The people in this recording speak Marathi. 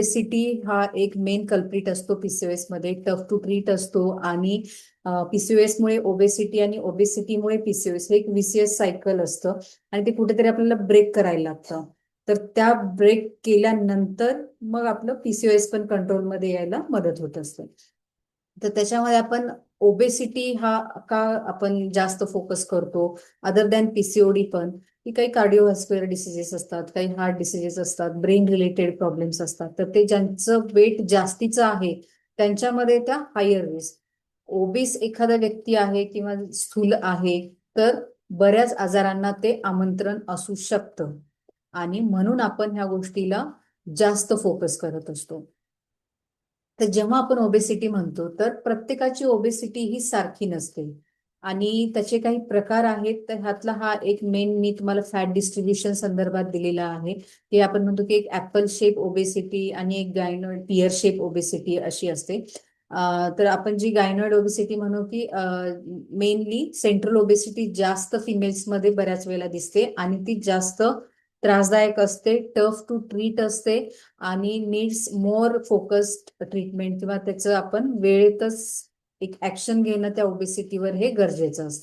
ओबेसिटी हा एक मेन कल्प्रिट असतो पीसीओएस मध्ये, टफ टू ट्रीट असतो. आणि पीसीओएस मुळे ओबेसिटी आणि ओबेसिटीमुळे पीसीओएस हे एक विसियस सायकल असतं आणि ते कुठेतरी आपल्याला ब्रेक करायला लागतं. तर त्या ब्रेक केल्यानंतर मग आपलं पीसीओएस पण कंट्रोलमध्ये यायला मदत होत असते. तर त्याच्यामध्ये आपण ओबेसिटी हा का आपण जास्त फोकस करतो, अदर दॅन पीसीओडी पण, की काही कार्डिओव्हास्क्युलर डिसिजेस असतात, काही हार्ट डिसिजेस असतात, ब्रेन रिलेटेड प्रॉब्लेम्स असतात. तर ते ज्यांचं वेट जास्तीचं आहे त्यांच्यामध्ये त्या हायर रिस्क. ओबीस एखादा व्यक्ती आहे किंवा स्थूल आहे तर बऱ्याच आजारांना ते आमंत्रण असू शकतं आणि म्हणून आपण ह्या गोष्टीला जास्त फोकस करत असतो. तर जेव्हा आपण ओबेसिटी म्हणतो तर प्रत्येकाची ओबेसिटी ही सारखी नसते आणि त्याचे काही प्रकार आहेत. तर ह्यातला हा एक मेन मी तुम्हाला फॅट डिस्ट्रीब्युशन संदर्भात दिलेला आहे, की आपण म्हणतो की एक ऍपल शेप ओबेसिटी आणि एक गायनॉइड पियर शेप ओबेसिटी अशी असते. तर आपण जी गायनॉइड ओबेसिटी म्हणू की मेनली सेंट्रल ओबेसिटी जास्त फिमेल्समध्ये बऱ्याच वेळेला दिसते आणि ती जास्त त्रासदायक असते, टफ टू ट्रीट असते आणि नीड्स मोर फोकस्ड ट्रीटमेंट किंवा त्याचं आपण वेळेतच एक ऍक्शन घेणं त्या ओबेसिटीवर हे गरजेचं असतं.